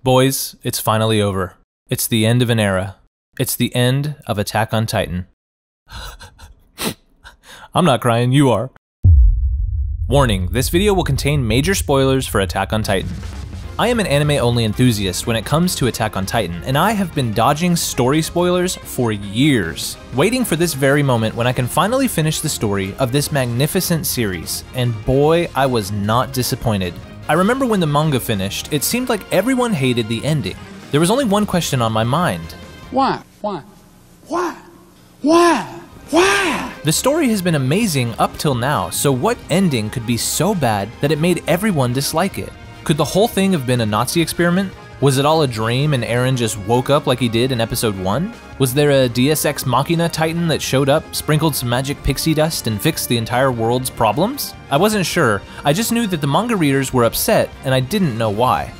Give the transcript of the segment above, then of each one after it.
Boys, it's finally over. It's the end of an era. It's the end of Attack on Titan. I'm not crying, you are. Warning, this video will contain major spoilers for Attack on Titan. I am an anime-only enthusiast when it comes to Attack on Titan, and I have been dodging story spoilers for years, waiting for this very moment when I can finally finish the story of this magnificent series, and boy, I was not disappointed. I remember when the manga finished, it seemed like everyone hated the ending. There was only one question on my mind. Why? The story has been amazing up till now, so what ending could be so bad that it made everyone dislike it? Could the whole thing have been a Nazi experiment? Was it all a dream and Eren just woke up like he did in episode 1? Was there a Deus Ex Machina Titan that showed up, sprinkled some magic pixie dust, and fixed the entire world's problems? I wasn't sure, I just knew that the manga readers were upset, and I didn't know why.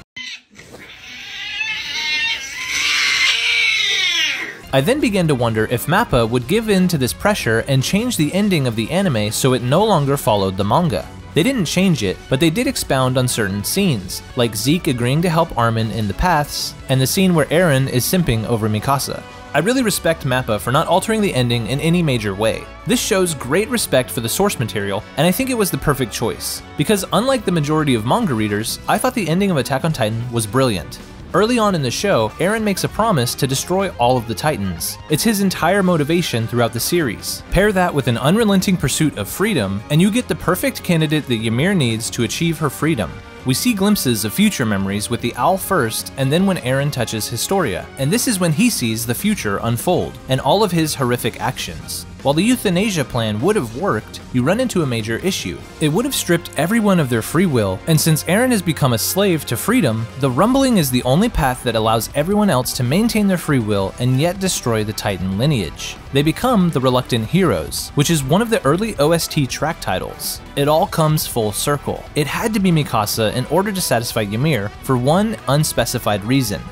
I then began to wonder if MAPPA would give in to this pressure and change the ending of the anime so it no longer followed the manga. They didn't change it, but they did expound on certain scenes, like Zeke agreeing to help Armin in the paths, and the scene where Eren is simping over Mikasa. I really respect MAPPA for not altering the ending in any major way. This shows great respect for the source material, and I think it was the perfect choice, because unlike the majority of manga readers, I thought the ending of Attack on Titan was brilliant. Early on in the show, Eren makes a promise to destroy all of the Titans. It's his entire motivation throughout the series. Pair that with an unrelenting pursuit of freedom, and you get the perfect candidate that Ymir needs to achieve her freedom. We see glimpses of future memories with the owl first, and then when Eren touches Historia, and this is when he sees the future unfold, and all of his horrific actions. While the euthanasia plan would have worked, you run into a major issue. It would have stripped everyone of their free will, and since Eren has become a slave to freedom, the rumbling is the only path that allows everyone else to maintain their free will and yet destroy the Titan lineage. They become the Reluctant Heroes, which is one of the early OST track titles. It all comes full circle. It had to be Mikasa in order to satisfy Ymir for one unspecified reason.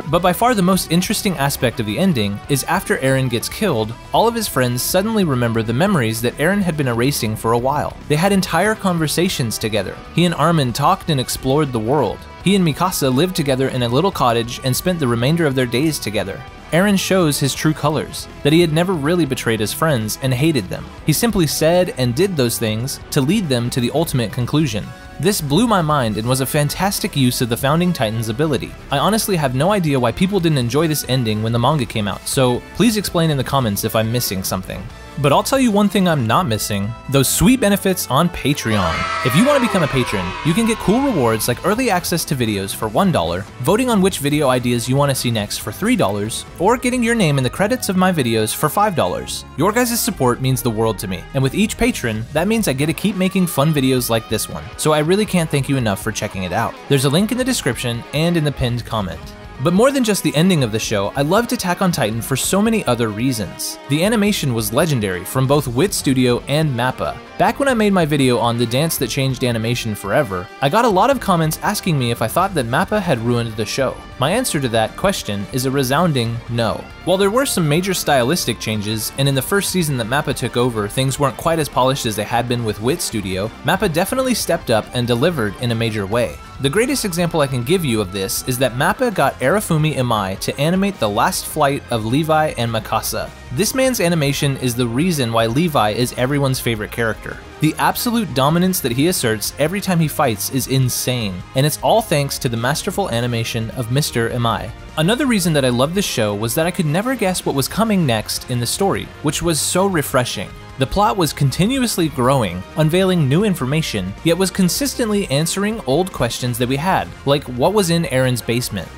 But by far the most interesting aspect of the ending is after Eren gets killed, all of his friends suddenly remember the memories that Eren had been erasing for a while. They had entire conversations together. He and Armin talked and explored the world. He and Mikasa lived together in a little cottage and spent the remainder of their days together. Eren shows his true colors, that he had never really betrayed his friends and hated them. He simply said and did those things to lead them to the ultimate conclusion. This blew my mind and was a fantastic use of the Founding Titan's ability. I honestly have no idea why people didn't enjoy this ending when the manga came out, so please explain in the comments if I'm missing something. But I'll tell you one thing I'm not missing, those sweet benefits on Patreon. If you want to become a patron, you can get cool rewards like early access to videos for $1, voting on which video ideas you want to see next for $3, or getting your name in the credits of my videos for $5. Your guys' support means the world to me, and with each patron, that means I get to keep making fun videos like this one, so I really can't thank you enough for checking it out. There's a link in the description and in the pinned comment. But more than just the ending of the show, I loved Attack on Titan for so many other reasons. The animation was legendary from both Wit Studio and MAPPA. Back when I made my video on the dance that changed animation forever, I got a lot of comments asking me if I thought that MAPPA had ruined the show. My answer to that question is a resounding no. While there were some major stylistic changes, and in the first season that MAPPA took over, things weren't quite as polished as they had been with Wit Studio, MAPPA definitely stepped up and delivered in a major way. The greatest example I can give you of this is that MAPPA got Arifumi Imai to animate the last flight of Levi and Mikasa. This man's animation is the reason why Levi is everyone's favorite character. The absolute dominance that he asserts every time he fights is insane, and it's all thanks to the masterful animation of Mr. Imai. Another reason that I love this show was that I could never guess what was coming next in the story, which was so refreshing. The plot was continuously growing, unveiling new information, yet was consistently answering old questions that we had, like what was in Eren's basement.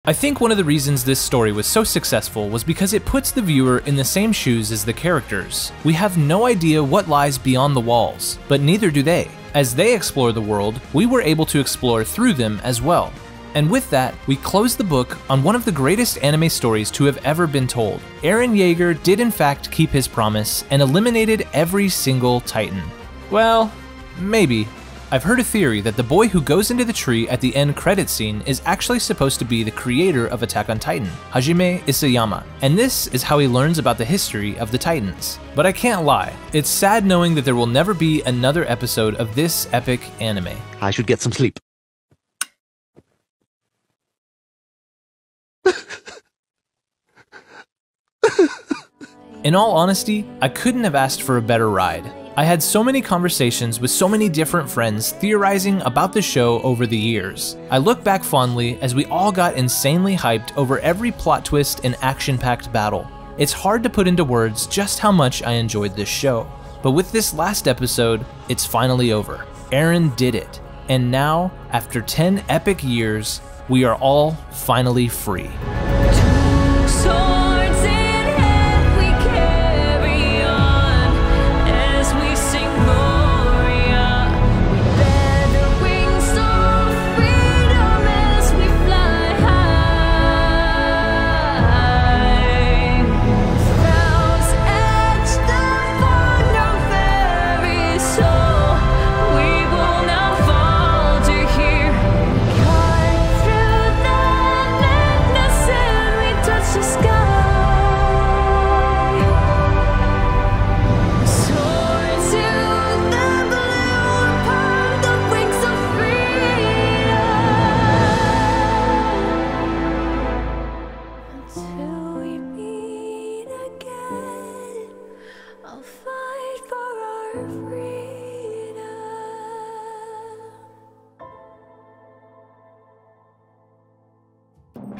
I think one of the reasons this story was so successful was because it puts the viewer in the same shoes as the characters. We have no idea what lies beyond the walls, but neither do they. As they explore the world, we were able to explore through them as well. And with that, we close the book on one of the greatest anime stories to have ever been told. Eren Yeager did in fact keep his promise and eliminated every single Titan. Well, maybe. I've heard a theory that the boy who goes into the tree at the end credits scene is actually supposed to be the creator of Attack on Titan, Hajime Isayama, and this is how he learns about the history of the Titans. But I can't lie, it's sad knowing that there will never be another episode of this epic anime. I should get some sleep. In all honesty, I couldn't have asked for a better ride. I had so many conversations with so many different friends theorizing about the show over the years. I look back fondly as we all got insanely hyped over every plot twist and action-packed battle. It's hard to put into words just how much I enjoyed this show. But with this last episode, it's finally over. Eren did it. And now, after 10 epic years, we are all finally free.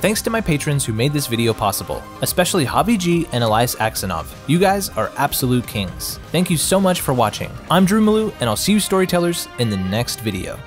Thanks to my patrons who made this video possible, especially Javi G and Elias Aksanov. You guys are absolute kings. Thank you so much for watching. I'm Malou, and I'll see you storytellers in the next video.